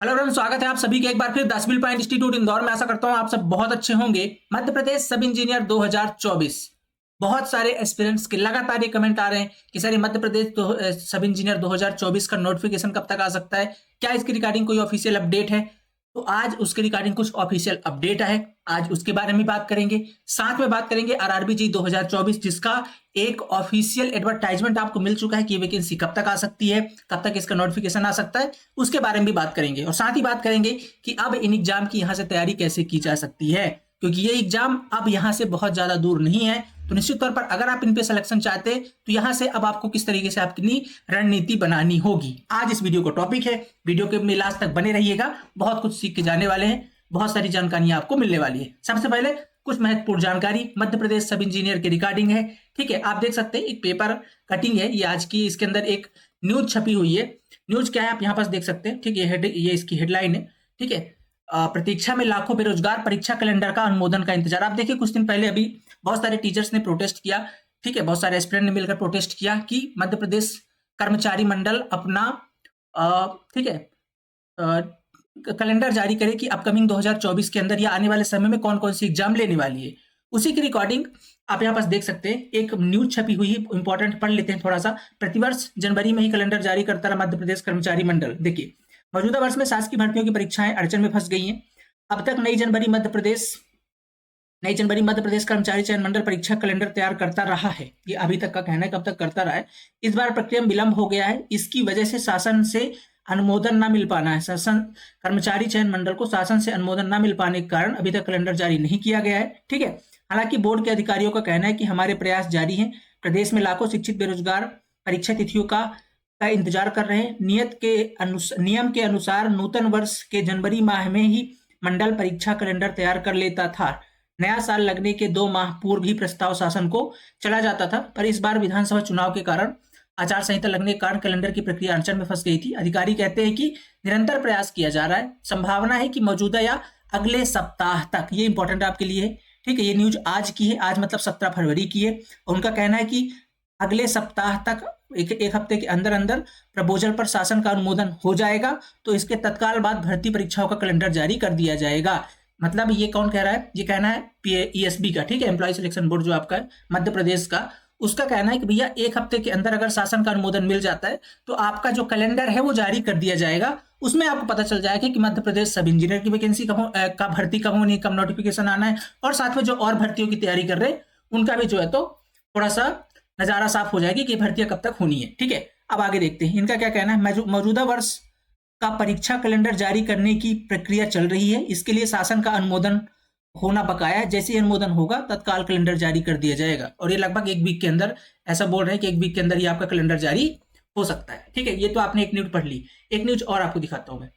Hello everyone, स्वागत है आप सभी के एक बार फिर 10 पॉइंट इंस्टीट्यूट इंदौर में। आशा करता हूं आप सब बहुत अच्छे होंगे। मध्य प्रदेश सब इंजीनियर 2024, बहुत सारे एस्पिरेंट्स के लगातार ये कमेंट आ रहे हैं कि सर ये मध्य प्रदेश सब इंजीनियर 2024 का नोटिफिकेशन कब तक आ सकता है, क्या इसकी रिगार्डिंग कोई ऑफिशियल अपडेट है। तो आज उसके रिगार्डिंग कुछ ऑफिशियल अपडेट है, आज उसके बारे में बात करेंगे। साथ में बात करेंगे आरआरबी जी 2024, जिसका एक ऑफिशियल एडवर्टाइजमेंट आपको मिल चुका है कि वैकेंसी कब तक आ सकती है, कब तक इसका नोटिफिकेशन आ सकता है, उसके बारे में भी बात करेंगे। और साथ ही बात करेंगे कि अब इन एग्जाम की यहां से तैयारी कैसे की जा सकती है, क्योंकि ये एग्जाम अब यहां से बहुत ज्यादा दूर नहीं है। तो निश्चित तौर पर अगर आप इन पे सिलेक्शन चाहते हैं तो यहां से अब आपको किस तरीके से अपनी रणनीति बनानी होगी, आज इस वीडियो को टॉपिक है। वीडियो के में लास्ट तक बने रहिएगा, बहुत कुछ सीख के जाने वाले हैं, बहुत सारी जानकारियां आपको मिलने वाली है। सबसे पहले कुछ महत्वपूर्ण जानकारी मध्य प्रदेश सब इंजीनियर के रिगार्डिंग है। ठीक है, आप देख सकते हैं एक पेपर कटिंग है ये आज की, इसके अंदर एक न्यूज छपी हुई है। न्यूज क्या है आप यहाँ पास देख सकते हैं। ठीक है, ये इसकी हेडलाइन है। ठीक है, प्रतीक्षा में लाखों बेरोजगार, परीक्षा कैलेंडर का अनुमोदन का इंतजार। आप देखिए कुछ दिन पहले अभी बहुत सारे टीचर्स ने प्रोटेस्ट किया। ठीक है, बहुत सारे एस्पिरेंट ने मिलकर प्रोटेस्ट किया कि मध्य प्रदेश कर्मचारी मंडल अपना ठीक है कैलेंडर जारी करे कि अपकमिंग 2024 के अंदर या आने वाले समय में कौन कौन सी एग्जाम लेने वाली है। उसी की रिकॉर्डिंग आप यहाँ पास देख सकते हैं, एक न्यूज छपी हुई है, इंपॉर्टेंट पढ़ लेते हैं थोड़ा सा। प्रतिवर्ष जनवरी में ही कैलेंडर जारी करता रहा मध्य प्रदेश कर्मचारी मंडल। देखिए, मौजूदा वर्ष में शासकीय भर्तियों की परीक्षाएं अड़चन में फंस गई हैं। अब तक नई जनवरी मध्य प्रदेश कर्मचारी चयन मंडल परीक्षा कैलेंडर तैयार करता रहा है। ये अभी तक का कहना है, कब तक करता रहा है। इस बार प्रक्रिया में विलंब हो गया है, इसकी वजह से शासन से अनुमोदन ना मिल पाना है। शासन कर्मचारी चयन मंडल को शासन से अनुमोदन ना मिल पाने के कारण अभी तक कैलेंडर जारी नहीं किया गया है। ठीक है, हालांकि बोर्ड के अधिकारियों का कहना है कि हमारे प्रयास जारी हैं। प्रदेश में लाखों शिक्षित बेरोजगार परीक्षा तिथियों का इंतजार कर रहे हैं। नियम के अनुसार नूतन वर्ष के जनवरी माह में ही मंडल परीक्षा कैलेंडर तैयार कर लेता था। नया साल लगने के 2 माह पूर्व ही प्रस्ताव शासन को चला जाता था, पर इस बार विधानसभा चुनाव के कारण आचार संहिता लगने के कारण कैलेंडर की प्रक्रिया अड़चन में फंस गई थी। अधिकारी कहते हैं कि निरंतर प्रयास किया जा रहा है, संभावना है कि मौजूदा या अगले सप्ताह तक। ये इंपॉर्टेंट आपके लिए है। ठीक है, ये न्यूज आज की है, आज मतलब 17 फरवरी की है। उनका कहना है कि अगले सप्ताह तक, एक हफ्ते के अंदर अंदर प्रपोजल पर शासन का अनुमोदन हो जाएगा, तो इसके तत्काल बाद भर्ती परीक्षाओं का कैलेंडर जारी कर दिया जाएगा। मतलब ये कौन कह रहा है, ये कहना है ईएसबी का। ठीक है, एम्प्लॉय सिलेक्शन बोर्ड जो आपका है मध्य प्रदेश का, उसका कहना है कि भैया एक हफ्ते के अंदर अगर शासन का अनुमोदन मिल जाता है तो आपका जो कैलेंडर है वो जारी कर दिया जाएगा। उसमें आपको पता चल जाएगा कि मध्य प्रदेश सब इंजीनियर की वैकेंसी का भर्ती कब होनी, कब नोटिफिकेशन आना है, और साथ में जो और भर्तियों की तैयारी कर रहे हैं उनका भी जो है तो थोड़ा सा नजारा साफ हो जाएगी कि भर्तियां कब तक होनी है। ठीक है, अब आगे देखते हैं इनका क्या कहना है। मौजूदा वर्ष का परीक्षा कैलेंडर जारी करने की प्रक्रिया चल रही है, इसके लिए शासन का अनुमोदन होना बकाया है। जैसे ही अनुमोदन होगा तत्काल कैलेंडर जारी कर दिया जाएगा, और ये लगभग एक वीक के अंदर, ऐसा बोल रहे हैं कि एक वीक के अंदर ही आपका कैलेंडर जारी हो सकता है। ठीक है, ये तो आपने एक न्यूज पढ़ ली। एक न्यूज और आपको दिखाता हूं मैं।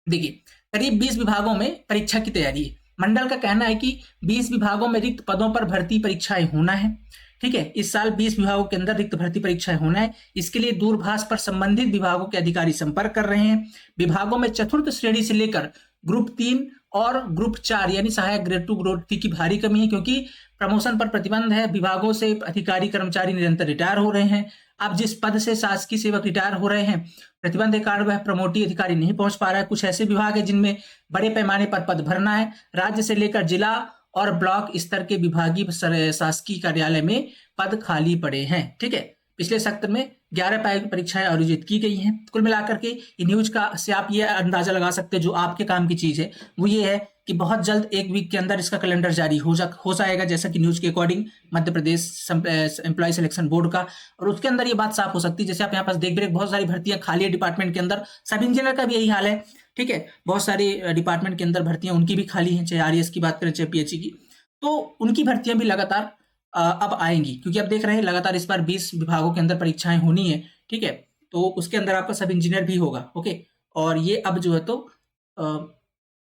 देखिए, करीब 20 विभागों में परीक्षा की तैयारी है। मंडल का कहना है कि 20 विभागों में रिक्त पदों पर भर्ती परीक्षाएं होना है। ठीक है, इस साल 20 विभागों के अंदर रिक्त भर्ती परीक्षाएं होना है। इसके लिए दूरभाष पर संबंधित विभागों के अधिकारी संपर्क कर रहे हैं। विभागों में चतुर्थ श्रेणी से लेकर ग्रुप 3 और ग्रुप 4 यानी सहायक ग्रेड 2 ग्रेड 3 की भारी कमी है, क्योंकि प्रमोशन पर प्रतिबंध है। विभागों से अधिकारी कर्मचारी निरंतर रिटायर हो रहे हैं। अब जिस पद से शासकीय सेवक रिटायर हो रहे हैं, प्रतिबंध के कारण वह प्रमोटी अधिकारी नहीं पहुंच पा रहा है। कुछ ऐसे विभाग है जिनमें बड़े पैमाने पर पद भरना है। राज्य से लेकर जिला और ब्लॉक स्तर के विभागीय शासकीय कार्यालय में पद खाली पड़े हैं। ठीक है, पिछले सत्र में 11 परीक्षाएं आयोजित की गई हैं। कुल मिलाकर के ये न्यूज का से आप ये अंदाजा लगा सकते हैं, जो आपके काम की चीज है वो ये है कि बहुत जल्द एक वीक के अंदर इसका कैलेंडर जारी हो जाएगा, जैसा कि न्यूज के according Madhya Pradesh employ selection board का। और उसके अंदर ये बात साफ हो सकती है, जैसे आप यहाँ पास देख रहे हैं बहुत सारी भर्तियां खाली है डिपार्टमेंट के अंदर। सब इंजीनियर का भी यही हाल है। ठीक है, बहुत सारी डिपार्टमेंट के अंदर भर्तियां उनकी भी खाली हैं, चाहे आरएएस की बात करें चाहे पीएचई की। तो उनकी भर्तियां भी लगातार अब आएंगी, क्योंकि अब देख रहे हैं लगातार इस बार 20 विभागों के अंदर परीक्षाएं होनी है। ठीक है, तो उसके अंदर आपका सब इंजीनियर भी होगा। ओके, और ये अब जो है तो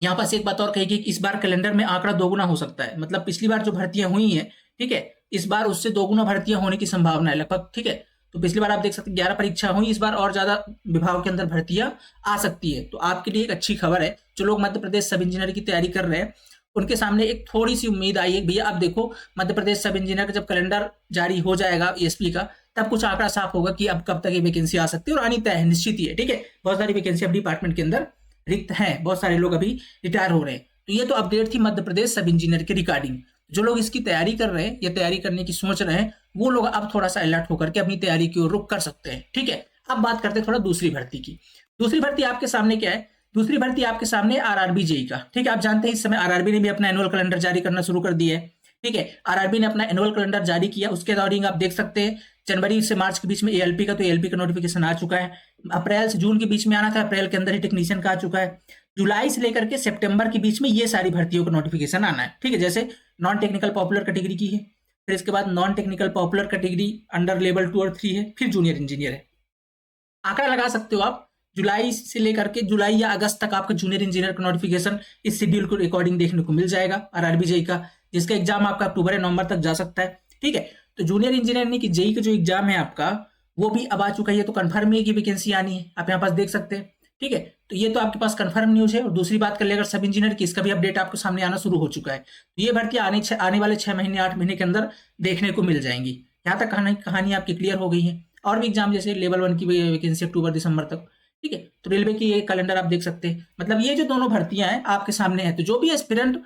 यहाँ पास एक बात और कही कि इस बार कैलेंडर में आंकड़ा दोगुना हो सकता है। मतलब पिछली बार जो भर्तियां हुई हैं, ठीक है, इस बार उससे दोगुना भर्तियां होने की संभावना है लगभग। ठीक है, तो पिछली बार आप देख सकते हैं 11 परीक्षा हुई, इस बार और ज्यादा विभागों के अंदर भर्तियां आ सकती है। तो आपके लिए एक अच्छी खबर है, जो लोग मध्य प्रदेश सब इंजीनियर की तैयारी कर रहे हैं उनके सामने एक थोड़ी सी उम्मीद आई है। भैया अब देखो, मध्य प्रदेश सब इंजीनियर का जब कैलेंडर जारी हो जाएगा ईएसपी का, तब कुछ आंकड़ा साफ होगा कि अब कब तक ये वैकेंसी आ सकती है, और आनी तय है, निश्चित ही है। ठीक है, बहुत सारी वैकेंसी अब डिपार्टमेंट के अंदर रिक्त हैं, बहुत सारे लोग अभी रिटायर हो रहे हैं। तो ये तो अपडेट थी मध्य प्रदेश सब इंजीनियर के रिगार्डिंग। जो लोग इसकी तैयारी कर रहे हैं या तैयारी करने की सोच रहे हैं, वो लोग अब थोड़ा सा अलर्ट होकर के अपनी तैयारी की ओर रुख कर सकते हैं। ठीक है, अब बात करते हैं थोड़ा दूसरी भर्ती की। दूसरी भर्ती आपके सामने क्या है? दूसरी भर्ती आपके सामने आरआरबी जेई का। ठीक है, आप जानते हैं इस समय आरआरबी ने भी अपना एनुअल कैलेंडर जारी करना शुरू कर दिया है। ठीक है, आरआरबी ने अपना एनुअल कैलेंडर जारी किया, उसके अकॉर्डिंग आप देख सकते हैं जनवरी से मार्च के बीच में एएलपी का, तो एएलपी का नोटिफिकेशन आ चुका है। अप्रैल से जून के बीच में आना था, अप्रैल के अंदर ही टेक्नीशियन का आ चुका है। जुलाई से लेकर के सितंबर के बीच में ये सारी भर्तियों का नोटिफिकेशन आना है। ठीक है, जैसे नॉन टेक्निकल पॉपुलर कैटेगरी की है, फिर इसके बाद non technical popular category under level 2 और 3 है, फिर जूनियर इंजीनियर है। आंकड़ा लगा सकते हो आप, जुलाई से लेकर के जुलाई या अगस्त तक आपका जूनियर इंजीनियर का नोटिफिकेशन इस शेड्यूल के अकॉर्डिंग देखने को मिल जाएगा आरआरबी जेई का, जिसका एग्जाम आपका अक्टूबर या नवंबर तक जा सकता है। ठीक है, तो जूनियर इंजीनियर यानी कि जेई का जो एग्जाम है आपका, वो भी अब आ चुका है, तो कंफर्म है कि वैकेंसी आनी है, आप यहाँ पास देख सकते हैं। ठीक है, तो ये तो आपके पास कंफर्म न्यूज है। और दूसरी बात कर ले अगर सब इंजीनियर की, इसका भी अपडेट आपको सामने आना शुरू हो चुका है। तो ये भर्ती आने वाले 6 महीने 8 महीने के अंदर देखने को मिल जाएंगी। यहाँ तक कहानी आपकी क्लियर हो गई है। और भी एग्जाम जैसे लेवल 1 की वैकेंसी अक्टूबर दिसंबर तक। ठीक है, तो रेलवे की ये कैलेंडर आप देख सकते हैं। मतलब ये जो दोनों भर्तियां हैं आपके सामने है, तो जो भी एस्पिरेंट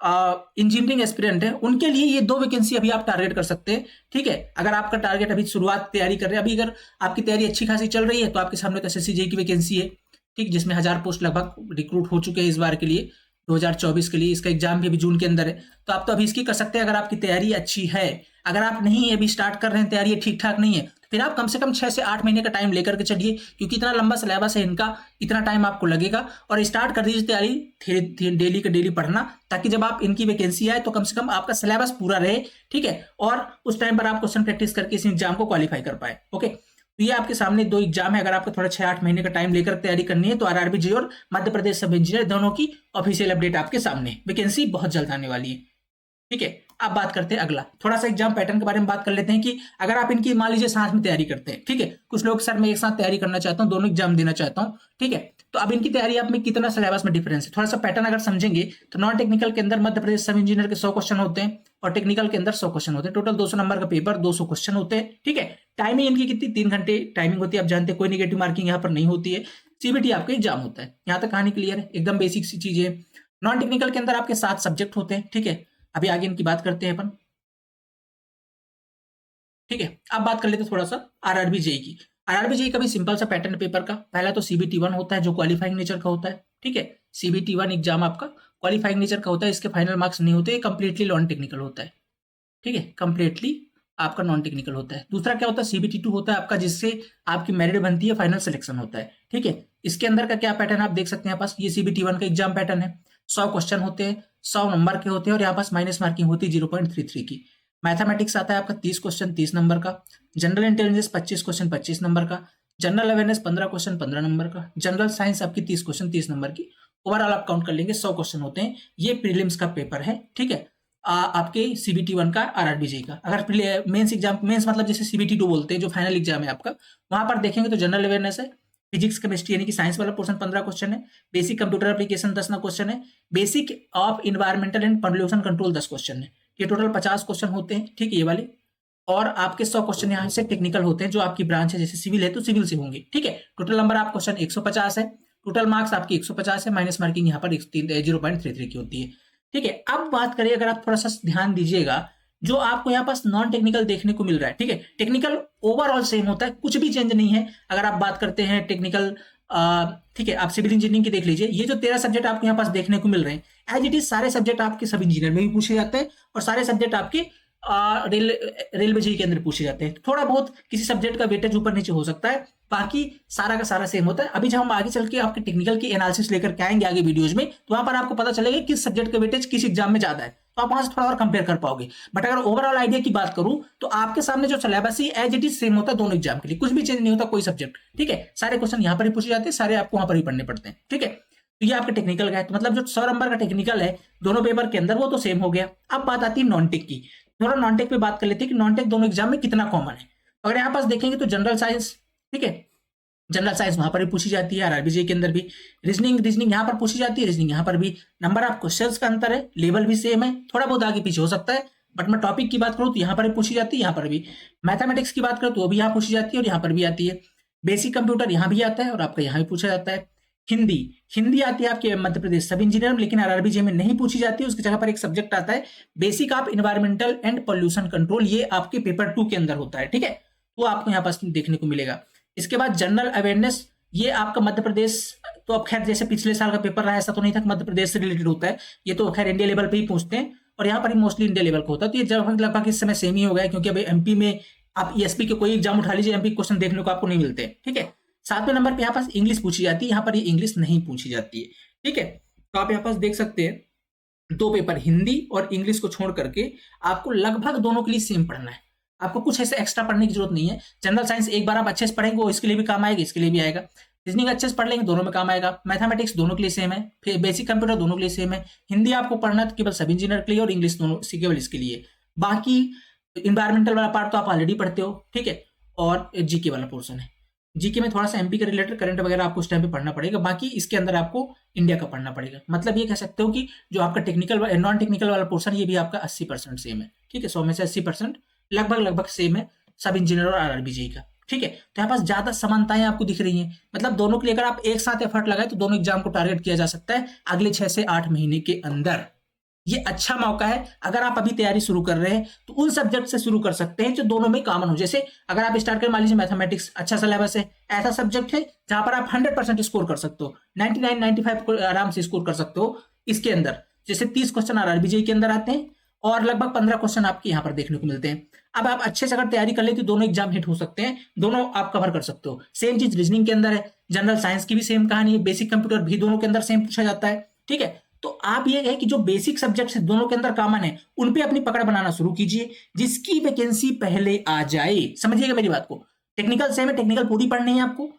इंजीनियरिंग एस्पिरेंट है, उनके लिए ये 2 वैकेंसी अभी आप टारगेट कर सकते हैं। ठीक है, अगर आपका टारगेट अभी शुरुआत तैयारी कर रहे हैं, अभी अगर आपकी तैयारी अच्छी खासी चल रही है, तो आपके सामने तो एसएससी जेई की वैकेंसी है। ठीक, जिसमें 1000 पोस्ट लगभग रिक्रूट हो चुके हैं इस बार के लिए, 2024 के लिए। इसका एग्जाम भी अभी जून के अंदर है, तो आप तो अभी इसकी कर सकते हैं अगर आपकी तैयारी अच्छी है। अगर आप नहीं अभी स्टार्ट कर रहे हैं, तैयारी ठीक ठाक नहीं है, तो फिर आप कम से कम 6 से 8 महीने का टाइम लेकर के चलिए, क्योंकि इतना लंबा सिलेबस है इनका, इतना टाइम आपको लगेगा। और स्टार्ट कर दीजिए तैयारी धीरे डेली का डेली पढ़ना, ताकि जब आप इनकी वैकेंसी आए तो कम से कम आपका सिलेबस पूरा रहे। ठीक है, और उस टाइम पर आप क्वेश्चन प्रैक्टिस करके इस एग्जाम को क्वालिफाई कर पाए। ओके, तो ये आपके सामने 2 एग्जाम है। अगर आपको थोड़ा 6-8 महीने का टाइम लेकर तैयारी करनी है, तो आरआरबी जेई और मध्य प्रदेश सब इंजीनियर दोनों की ऑफिशियल अपडेट आपके सामने, वैकेंसी बहुत जल्द आने वाली है। ठीक है, अब बात करते हैं अगला, थोड़ा सा एग्जाम पैटर्न के बारे में बात कर लेते हैं कि अगर आप इनकी मान लीजिए साथ में तैयारी करते हैं। ठीक है, कुछ लोग सर मैं एक साथ तैयारी करना चाहता हूँ, दोनों एग्जाम देना चाहता हूँ। ठीक है, तो अब इनकी तैयारी आप में कितना सिलेबस में डिफरेंस है, थोड़ा सा पैटर्न अगर समझेंगे, तो नॉन टेक्निकल के अंदर मध्य प्रदेश सब इंजीनियर के 100 क्वेश्चन होते हैं, और टेक्निकल के अंदर 100 क्वेश्चन होते हैं। टोटल 200 नंबर का पेपर, 200 क्वेश्चन होते हैं। ठीक है, टाइमिंग इनकी कितनी, 3 घंटे टाइमिंग होती है। आप जानते हैं कोई निगेटिव मार्किंग यहाँ पर नहीं होती है, सीबीटी आपका एग्जाम होता है। यहाँ तक कहानी क्लियर है, एकदम बेसिक सी चीज है। नॉन टेक्निकल के अंदर आपके 7 सब्जेक्ट होते हैं। ठीक है, अभी आगे इनकी बात करते हैं अपन। ठीक है, अब बात कर लेते हैं थोड़ा सा आरआरबी जेई की। आरआरबी जेई का भी सिंपल सा पैटर्न पेपर का, पहला तो सीबीटी 1 होता है जो क्वालिफाइंग नेचर का होता है। ठीक है, सीबीटी 1 एग्जाम आपका क्वालिफाइंग नेचर का होता है, इसके फाइनल मार्क्स नहीं होते, कंप्लीटली नॉन टेक्निकल होता है। ठीक है, कंप्लीटली आपका नॉन टेक्निकल होता है। दूसरा क्या होता है, सीबीटी 2 होता है आपका, जिससे आपकी मेरिट बनती है, फाइनल सिलेक्शन होता है। ठीक है, इसके अंदर का क्या पैटर्न आप देख सकते हैं, पास ये सीबीटी 1 का एग्जाम पैटर्न है। 100 क्वेश्चन होते हैं, 100 नंबर के होते हैं, और यहाँ पास माइनस मार्किंग होती है 0.33 की। मैथमेटिक्स आता है आपका 30 क्वेश्चन 30 नंबर का, जनरल इंटेलिजेंस 25 क्वेश्चन 25 नंबर का, जनरल अवेयरनेस 15 क्वेश्चन 15 नंबर का, जनरल साइंस आपकी 30 क्वेश्चन 30 नंबर की। ओवरऑल आप काउंट कर लेंगे 100 क्वेश्चन होते हैं। ये प्रीलिम्स का पेपर है। ठीक है, आपके सीबीटी 1 का आरआरबी जेई का। अगर मेंस एग्जाम, मेंस मतलब जैसे सीबीटी 2 बोलते हैं, जो फाइनल एग्जाम है आपका, वहां पर देखेंगे तो जनरल अवेयरनेस है, फिजिक्स केमिस्ट्री यानी कि साइंस वाला पोर्शन 15 क्वेश्चन है, बेसिक कंप्यूटर एप्लीकेशन 10 क्वेश्चन है, basic of environmental and pollution control 10 question है। ये टोटल 50 क्वेश्चन होते हैं। ठीक है, ये वाले, और आपके 100 क्वेश्चन यहाँ से टेक्निकल होते हैं, जो आपकी ब्रांच है, जैसे सिविल है तो सिविल से होंगे। ठीक है, टोटल नंबर आप क्वेश्चन 150 है, टोटल मार्क्स आपकी 150 है, माइनस मार्किंग यहाँ पर 0.33 की होती है। ठीक है, अब बात करिए, अगर आप थोड़ा सा ध्यान दीजिएगा, जो आपको यहाँ पास नॉन टेक्निकल देखने को मिल रहा है। ठीक है, टेक्निकल ओवरऑल सेम होता है, कुछ भी चेंज नहीं है। अगर आप बात करते हैं टेक्निकल, ठीक है, आप सिविल इंजीनियरिंग की देख लीजिए, ये जो 13 सब्जेक्ट आपको यहाँ पास देखने को मिल रहे हैं, एज इट इज सारे सब्जेक्ट आपके सब इंजीनियर में भी पूछे जाते हैं, और सारे सब्जेक्ट आपके रेलवे जेई के अंदर पूछे जाते हैं। थोड़ा बहुत किसी सब्जेक्ट का वेटेज ऊपर नीचे हो सकता है, बाकी सारा का सारा सेम होता है। अभी जब हम आगे चल के आपके टेक्निकल की एनालिसिस लेकर के आएंगे आगे वीडियोज में, तो वहां पर आपको पता चलेगा किस सब्जेक्ट का वेटेज किस एग्जाम में ज्यादा है, तो आप वहां से थोड़ा और कंपेयर कर पाओगे। बट अगर ओवरऑल आइडिया की बात करूं, तो आपके सामने जो सिलेबस है एज इट इज सेम होता है दोनों एग्जाम के लिए, कुछ भी चेंज नहीं होता कोई सब्जेक्ट। ठीक है, सारे क्वेश्चन यहाँ पर ही पूछे जाते हैं, सारे आपको वहां पर ही पढ़ने पड़ते हैं। ठीक है, तो ये आपके टेक्निकल का है, तो मतलब जो 100 नंबर का टेक्निकल है दोनों पेपर के अंदर, वो तो सेम हो गया। अब बात आती है नॉन टेक की। थोड़ा नॉन टेक पे बात कर लेते हैं कि नॉन टेक दोनों एग्जाम में कितना कॉमन है। अगर यहाँ पास देखेंगे तो जनरल साइंस, ठीक है, जनरल साइंस वहां पर भी पूछी जाती है, आरआरबी जेई के अंदर भी। रीजनिंग यहाँ पर पूछी जाती है, रीजनिंग यहाँ पर भी। नंबर ऑफ क्वेश्चंस का अंतर है, लेवल भी सेम है, थोड़ा बहुत आगे पीछे हो सकता है, बट मैं टॉपिक की बात करूँ तो यहाँ पर भी पूछी जाती है, यहाँ पर भी। मैथमेटिक्स की बात करूँ तो वो भी यहाँ पूछी जाती है और यहाँ पर भी आती है। बेसिक कंप्यूटर यहाँ भी आता है और आपका यहाँ भी पूछा जाता है। हिंदी, हिंदी आती है आपके मध्य प्रदेश सब इंजीनियर में, लेकिन आरआरबीजे में नहीं पूछी जाती है। उसकी जगह पर एक सब्जेक्ट आता है basic of environmental and pollution control, ये आपके पेपर 2 के अंदर होता है, ठीक है, तो आपको यहाँ पास देखने को मिलेगा। इसके बाद जनरल अवेयरनेस, ये आपका मध्य प्रदेश, तो अब खैर जैसे पिछले साल का पेपर रहा ऐसा तो नहीं था मध्य प्रदेश से रिलेटेड होता है, ये तो खैर इंडिया लेवल पे ही पूछते हैं और यहाँ पर ही मोस्टली इंडिया लेवल का होता है, तो ये लगभग इस समय सेम ही हो गया, क्योंकि अभी एमपी में आप ईएसपी के कोई एग्जाम उठा लीजिए, एमपी क्वेश्चन देखने को आपको नहीं मिलते, ठीक है। 7वें नंबर पे यहाँ पास इंग्लिश पूछी जाती है, यहाँ पर ये इंग्लिश नहीं पूछी जाती है, ठीक है। तो आप यहाँ पास देख सकते हैं 2 पेपर हिंदी और इंग्लिश को छोड़ करके आपको लगभग दोनों के लिए सेम पढ़ना है, आपको कुछ ऐसे एक्स्ट्रा पढ़ने की जरूरत नहीं है। जनरल साइंस एक बार आप अच्छे से पढ़ेंगे वो इसके लिए भी काम आएगा, इसके लिए भी आएगा। रीजनिंग अच्छे से पढ़ लेंगे दोनों में काम आएगा। मैथमेटिक्स दोनों के लिए सेम है, फिर बेसिक कंप्यूटर दोनों के लिए सेम है। हिंदी आपको पढ़ना है केवल सब इंजीनियर के लिए और इंग्लिश दोनों केवल इसके लिए। बाकी इन्वायरमेंटल वाला पार्ट तो आप ऑलरेडी पढ़ते हो, ठीक है, और जीके वाला पोर्शन है। जीके में थोड़ा सा एमपी के रिलेटेड करंट वगैरह आपको उस टाइम पे पढ़ना पड़ेगा, बाकी इसके अंदर आपको इंडिया का पढ़ना पड़ेगा। मतलब ये कह सकते हो कि जो आपका टेक्निकल नॉन टेक्निकल वाला पोर्शन ये भी आपका 80% सेम है, ठीक है, 100 में से 80% लगभग सेम है सब इंजीनियर और आरआरबीजे का, ठीक है। तो यहाँ पास ज्यादा समानताएं आपको दिख रही हैं, मतलब दोनों के लिए अगर आप एक साथ एफर्ट लगाए तो दोनों एग्जाम को टारगेट किया जा सकता है अगले 6 से 8 महीने के अंदर। ये अच्छा मौका है, अगर आप अभी तैयारी शुरू कर रहे हैं तो उन सब्जेक्ट से शुरू कर सकते हैं जो दोनों में कॉमन हो। जैसे अगर आप स्टार्ट करें, मान लीजिए मैथमेटिक्स अच्छा सिलेबस है, ऐसा सब्जेक्ट है जहां पर आप 100% स्कोर कर सकते हो, 99-95 को आराम से स्कोर कर सकते हो इसके अंदर। जैसे 30 क्वेश्चन आरआरबीजे के अंदर आते हैं और लगभग 15 क्वेश्चन आपके यहाँ पर देखने को मिलते हैं। अब आप अच्छे से अगर तैयारी कर ले तो दोनों एग्जाम हिट हो सकते हैं, दोनों आप कवर कर सकते हो। सेम चीज रीजनिंग के अंदर है, जनरल साइंस की भी सेम कहानी है, बेसिक कंप्यूटर भी दोनों के अंदर सेम पूछा जाता है, ठीक है। तो आप ये है कि जो बेसिक सब्जेक्ट्स है दोनों के अंदर कॉमन है, उन पे अपनी पकड़ बनाना शुरू कीजिए, जिसकी वैकेंसी पहले आ जाए। समझिएगा मेरी बात को, टेक्निकल सेम है, टेक्निकल पूरी पढ़नी है आपको।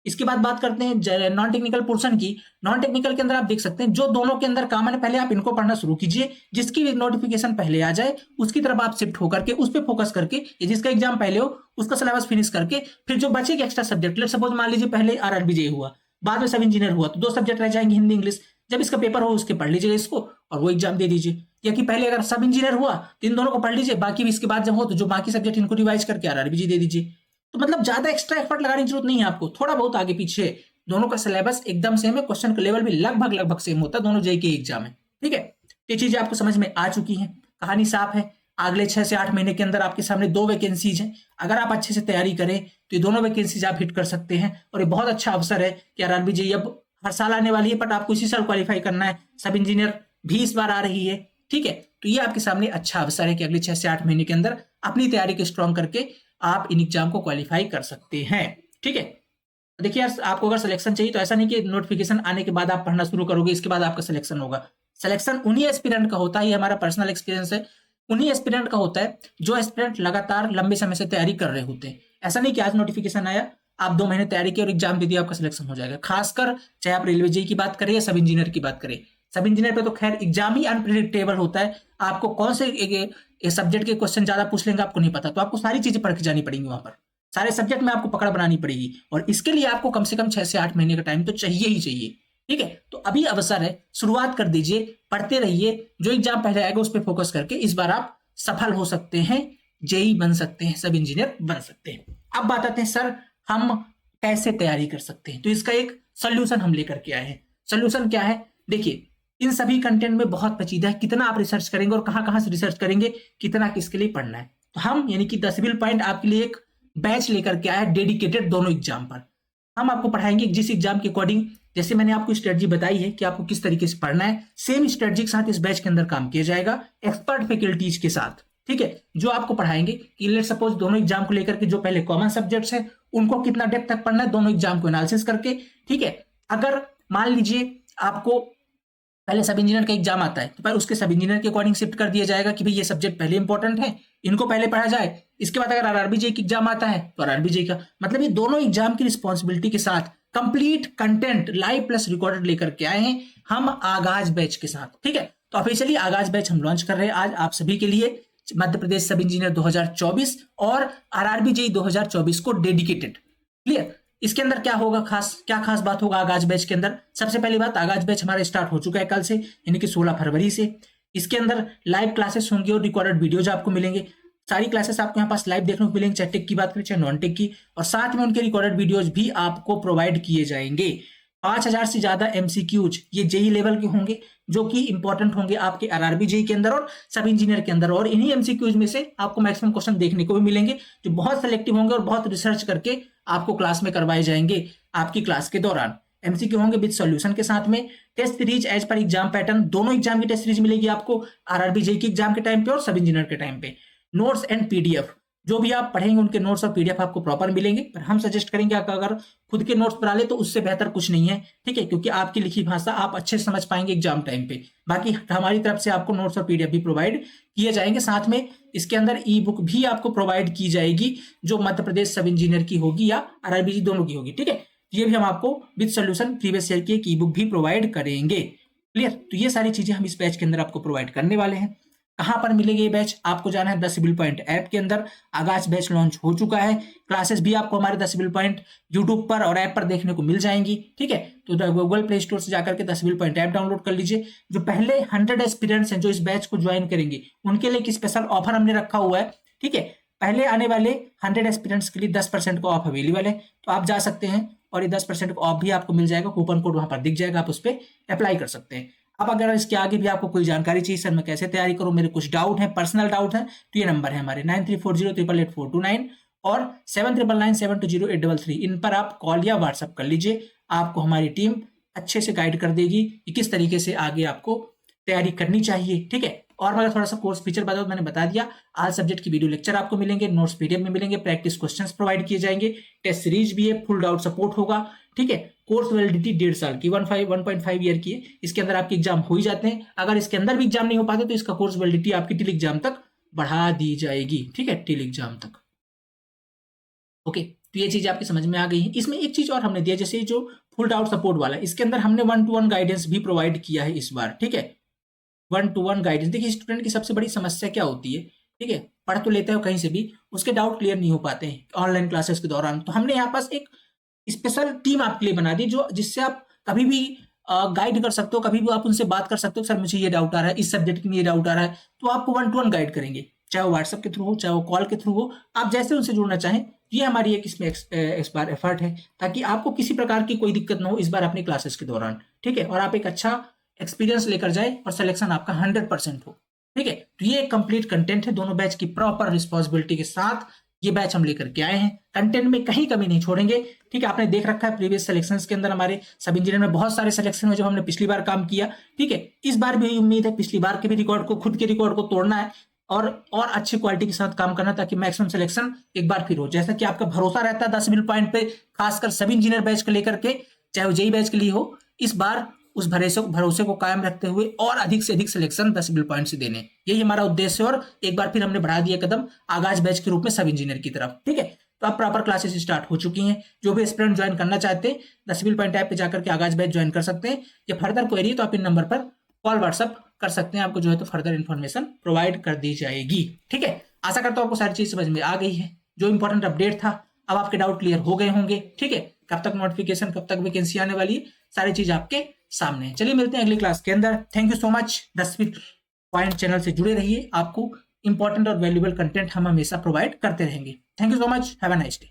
इसके बाद बात करते हैं नॉन टेक्निकल पोर्शन की। नॉन टेक्निकल के अंदर आप देख सकते हैं जो दोनों के अंदर कॉमन है, पहले आप इनको पढ़ना शुरू कीजिए, जिसकी नोटिफिकेशन पहले आ जाए उसकी तरफ आप शिफ्ट होकर के उस पर फोकस करके, जिसका एग्जाम पहले हो उसका सिलेबस फिनिश करके, फिर जो बचेगा एक्स्ट्रा सब्जेक्ट, लेट सपोज मान लीजिए पहले आरआरबीजे हुआ, बाद में सब इंजीनियर हुआ, तो 2 सब्जेक्ट रह जाएंगे हिंदी इंग्लिश। जब इसका पेपर हो उसके पढ़ लीजिएगा इसको और वो एग्जाम दे दीजिए। या कि पहले अगर सब इंजीनियर हुआ तो इन दोनों को पढ़ लीजिए, बाकी भी इसके बाद जब हो तो जो बाकी सब्जेक्ट इनको रिवाइज करके आरआरबीजे दे दीजिए। तो मतलब ज्यादा एक्स्ट्रा एफर्ट लगाने की जरूरत नहीं है आपको, थोड़ा बहुत आगे पीछे, दोनों का सिलेबस एकदम सेम है, क्वेश्चन का लेवल भी लगभग सेम होता है, दोनों जेईई के एग्जाम है, ठीक है। ये चीजें आपको समझ में आ चुकी हैं, कहानी साफ है। अगले 6 से 8 महीने के अंदर आपके सामने 2 वैकेंसीज हैं, अगर आप अच्छे से तैयारी करें तो ये दोनों वैकेंसीज आप हिट कर सकते हैं। और ये बहुत अच्छा अवसर है कि आरआरबीजे अब हर साल आने वाली है, बट आपको इसी साल क्वालिफाई करना है। सब इंजीनियर भी इस बार आ रही है, ठीक है। तो ये आपके सामने अच्छा अवसर है कि अगले 6 से 8 महीने के अंदर अपनी तैयारी को स्ट्रॉन्ग करके आप इन एग्जाम को क्वालिफाई कर सकते हैं, ठीक है। देखिए यार, आपको अगर सिलेक्शन चाहिए तो ऐसा नहीं कि नोटिफिकेशन आने के बाद आप पढ़ना शुरू करोगे इसके बाद आपका सिलेक्शन होगा। सिलेक्शन उन्हीं एस्पिरेंट का होता है, ये हमारा पर्सनल एक्सपीरियंस है, उन्हीं एस्पिरेंट का होता है जो एस्पिरेंट लगातार लंबे समय से तैयारी कर रहे होते हैं। ऐसा नहीं कि आज नोटिफिकेशन आया, आप 2 महीने तैयारी की और एग्जाम दे दिया, आपका सिलेक्शन हो जाएगा। खासकर चाहे आप रेलवे जेईई की बात करें या सब इंजीनियर की बात करें, सब इंजीनियर पे तो खैर एग्जाम ही अनप्रिडिक्टेबल होता है, आपको कौन से सब्जेक्ट के क्वेश्चन ज्यादा पूछ लेंगे आपको नहीं पता, तो आपको सारी चीजें पढ़ के जानी पड़ेंगी, वहां पर सारे सब्जेक्ट में आपको पकड़ बनानी पड़ेगी, और इसके लिए आपको कम से कम 6 से 8 महीने का टाइम तो चाहिए ही चाहिए, ठीक है। तो अभी अवसर है, शुरुआत कर दीजिए, पढ़ते रहिए, जो एग्जाम पहले आएगा उस पर फोकस करके इस बार आप सफल हो सकते हैं, जेईई बन सकते हैं, सब इंजीनियर बन सकते हैं। अब बात आते हैं सर हम कैसे तैयारी कर सकते हैं, तो इसका एक सोल्यूशन हम लेकर के आए हैं। सोल्यूशन क्या है, देखिए इन सभी कंटेंट में बहुत पेचीदा है, कितना आप रिसर्च करेंगे और कहां से रिसर्च करेंगे, कितना किसके लिए पढ़ना है। तो हम यानी कि 10 पॉइंट आपके लिए एक बैच लेकर के आया डेडिकेटेड दोनों एग्जाम पर। हम आपको पढ़ाएंगे जिस एग्जाम के अकॉर्डिंग, जैसे मैंने आपको स्ट्रेटजी बताई है कि आपको किस तरीके से पढ़ना है, सेम स्ट्रेटजी के साथ इस बैच के अंदर काम किया जाएगा, एक्सपर्ट फैकल्टीज के साथ, ठीक है, जो आपको पढ़ाएंगे कि लेट सपोज दोनों एग्जाम को लेकर के जो पहले कॉमन सब्जेक्ट्स है उनको कितना डेप्थ तक पढ़ना है, दोनों एग्जाम को एनालिसिस करके, ठीक है। अगर मान लीजिए आपको पहले सब इंजीनियर का एग्जाम आता है तो पहले उसके सब इंजीनियर के अकॉर्डिंग शिफ्ट कर दिया जाएगा कि भाई ये सब्जेक्ट पहले इंपॉर्टेंट है, इनको पहले पढ़ा जाए। इसके बाद अगर आरआरबीजे का एग्जाम आता है तो आरआरबीजे का, मतलब ये दोनों एग्जाम की रिस्पॉन्सिबिलिटी के साथ complete content live plus recorded लेकर के आए हैं हम आगाज बैच के साथ, ठीक है। तो ऑफिशियली आगाज बैच हम लॉन्च कर रहे हैं आज आप सभी के लिए, मध्य प्रदेश सब इंजीनियर 2024 और आरआरबीजे 2024 को डेडिकेटेड, क्लियर। इसके अंदर क्या होगा, क्या खास बात होगा आगाज बैच के अंदर। सबसे पहली बात, आगाज बैच हमारा स्टार्ट हो चुका है कल से, यानी कि 16 फरवरी से। इसके अंदर लाइव क्लासेस होंगी और रिकॉर्डेड वीडियोज आपको मिलेंगे। सारी क्लासेस आपको यहाँ पास लाइव देखने को मिलेंगे, चाहे टेक की बात करें चाहे नॉन टेक की, और साथ में उनके रिकॉर्डेड वीडियोज भी आपको प्रोवाइड किए जाएंगे। 5000 से ज्यादा एमसीक्यूज ये जेई लेवल के होंगे, जो कि इंपॉर्टेंट होंगे आपके आरआरबी जेई के अंदर और सब इंजीनियर के अंदर। और इन्हीं एमसीक्यूज में से आपको मैक्सिमम क्वेश्चन देखने को भी मिलेंगे, जो बहुत सिलेक्टिव होंगे और बहुत रिसर्च करके आपको क्लास में करवाए जाएंगे आपकी क्लास के दौरान। एमसीक्यू होंगे विद सॉल्यूशन के साथ में। Test series as per exam pattern, दोनों एग्जाम की टेस्ट सीरीज मिलेगी आपको, आरआरबी जेई की एग्जाम के टाइम पे और सब इंजीनियर के टाइम पे। नोट्स एंड पीडीएफ, जो भी आप पढ़ेंगे उनके नोट्स और पीडीएफ आपको प्रॉपर मिलेंगे, पर हम सजेस्ट करेंगे आप अगर खुद के नोट्स बना ले तो उससे बेहतर कुछ नहीं है, ठीक है, क्योंकि आपकी लिखी भाषा आप अच्छे से समझ पाएंगे एग्जाम टाइम पे। बाकी हमारी तरफ से आपको नोट्स और पीडीएफ भी प्रोवाइड किए जाएंगे, साथ में इसके अंदर ई बुक भी आपको प्रोवाइड की जाएगी, जो मध्य प्रदेश सब इंजीनियर की होगी या आरआरबी दोनों की होगी, ठीक है। ये भी हम आपको विद सोल्यूशन प्रीवियस ईयर की एक ई बुक भी प्रोवाइड करेंगे। क्लियर, तो ये सारी चीजें हम इस बैच के अंदर आपको प्रोवाइड करने वाले हैं। कहां पर मिलेगी ये बैच, आपको जाना है द सिविल पॉइंट ऐप के अंदर। आगाज बैच लॉन्च हो चुका है, क्लासेस भी आपको हमारे द सिविल पॉइंट यूट्यूब पर और ऐप पर देखने को मिल जाएंगी, ठीक है। तो गूगल प्ले स्टोर से जाकर के the Civil Point app download कर लीजिए। जो पहले 100 एस्पिरेंट्स हैं जो इस बैच को ज्वाइन करेंगे, उनके लिए एक स्पेशल ऑफर हमने रखा हुआ है, ठीक है। पहले आने वाले 100 एस्पिरेंट्स के लिए 10% का ऑफ अवेलेबल है, तो आप जा सकते हैं और ये 10% का ऑफ भी आपको मिल जाएगा, कूपन कोड वहां पर दिख जाएगा, आप उस पर अप्लाई कर सकते हैं। अब अगर इसके आगे भी आपको कोई जानकारी चाहिए, सर मैं कैसे तैयारी करूं, मेरे कुछ डाउट है, पर्सनल डाउट है, तो ये नंबर है हमारे 9340888429 और 7997208233, इन पर आप कॉल या व्हाट्सअप कर लीजिए। आपको हमारी टीम अच्छे से गाइड कर देगी कि किस तरीके से आगे आपको तैयारी करनी चाहिए, ठीक है। और मैं थोड़ा सा कोर्स फीचर बताऊं, मैंने बता दिया, आज सब्जेक्ट की वीडियो लेक्चर आपको मिलेंगे, नोट्स पीडीएफ में मिलेंगे, प्रैक्टिस क्वेश्चंस प्रोवाइड किए जाएंगे, टेस्ट सीरीज भी है, फुल डाउट सपोर्ट होगा, ठीक है। कोर्स वैलिडिटी 1.5 साल की 1.5 ईयर की है, इसके अंदर आपके एग्जाम हो ही जाते हैं। अगर इसके अंदर भी एग्जाम नहीं हो पाते तो इसका कोर्स वैलिडिटी आपकी टिल एग्जाम तक बढ़ा दी जाएगी, ठीक है, टिल एग्जाम तक। ओके, तो ये चीज आपकी समझ में आ गई है। इसमें एक चीज और हमने दिया, जैसे जो फुल डाउट सपोर्ट वाला है, इसके अंदर हमने 1-to-1 गाइडेंस भी प्रोवाइड किया है इस बार, ठीक है। 1-to-1 गाइडेंस, देखिए स्टूडेंट की सबसे बड़ी समस्या क्या होती है, ठीक है, पढ़ तो लेते हो कहीं से भी, उसके डाउट क्लियर नहीं हो पाते हैं ऑनलाइन क्लासेस के दौरान। तो हमने यहाँ पास एक स्पेशल टीम आपके लिए बना दी, जो जिससे आप कभी भी गाइड कर सकते हो, कभी भी आप उनसे बात कर सकते हो, सर मुझे ये डाउट आ रहा है, इस सब्जेक्ट में ये डाउट आ रहा है, तो आपको 1-to-1 गाइड करेंगे, चाहे वो व्हाट्सएप के थ्रू हो, चाहे वो कॉल के थ्रू हो, आप जैसे उनसे जुड़ना चाहें। ये हमारी एक इसमें इस बार एफर्ट है, ताकि आपको किसी प्रकार की कोई दिक्कत ना हो इस बार अपनी क्लासेस के दौरान, ठीक है, और आप एक अच्छा एक्सपीरियंस लेकर जाए और सिलेक्शन आपका 100% हो, ठीक है। तो ये एक कंप्लीट कंटेंट है, दोनों बैच की प्रॉपर रिस्पॉन्सिबिलिटी के साथ ये बैच हम लेकर के आए हैं, कंटेंट में कहीं कमी नहीं छोड़ेंगे, ठीक है। आपने देख रखा है प्रीवियस सिलेक्शंस के अंदर हमारे सब इंजीनियर में बहुत सारे सिलेक्शन हुए जो हमने पिछली बार काम किया, ठीक है। इस बार भी उम्मीद है पिछली बार के भी रिकॉर्ड को, खुद के रिकॉर्ड को तोड़ना है और अच्छी क्वालिटी के साथ काम करना, ताकि मैक्सिमम सिलेक्शन एक बार फिर हो। जैसा कि आपका भरोसा रहता है 10 मिल पॉइंट पे, खासकर सभी इंजीनियर बैच को लेकर के, चाहे वो जेई बैच के लिए हो, इस बार उस भरोसे को कायम रखते हुए और अधिक से अधिक सिलेक्शन 10 मिल पॉइंट से देने, यही हमारा उद्देश्य है। और एक बार फिर हमने बढ़ा दिया कदम आगाज बैच के रूप में सब इंजीनियर की तरफ, ठीक है। तो अब प्रॉपर क्लासेस स्टार्ट हो चुकी हैं, जो भी एस्पिरेंट ज्वाइन करना चाहते हैं 10 मिल पॉइंट ऐप पे जाकर के आगाज बैच ज्वाइन कर सकते हैं। या फर्दर क्वेरी तो आप इन नंबर पर कॉल व्हाट्सअप कर सकते हैं, आपको जो है तो फर्दर इन्फॉर्मेशन प्रोवाइड कर दी जाएगी, ठीक है। आशा करता हूं आपको सारी चीज समझ में आ गई है, जो इंपॉर्टेंट अपडेट था, अब आपके डाउट क्लियर हो गए होंगे, ठीक है। कब तक नोटिफिकेशन, कब तक वैकेंसी आने वाली है, सारी चीज आपके सामने है। चलिए मिलते हैं अगली क्लास के अंदर। Thank you so much. 10 mill point channel से जुड़े रहिए, आपको इंपॉर्टेंट और वैल्यूएबल कंटेंट हम हमेशा प्रोवाइड करते रहेंगे। Thank you so much, have a nice day.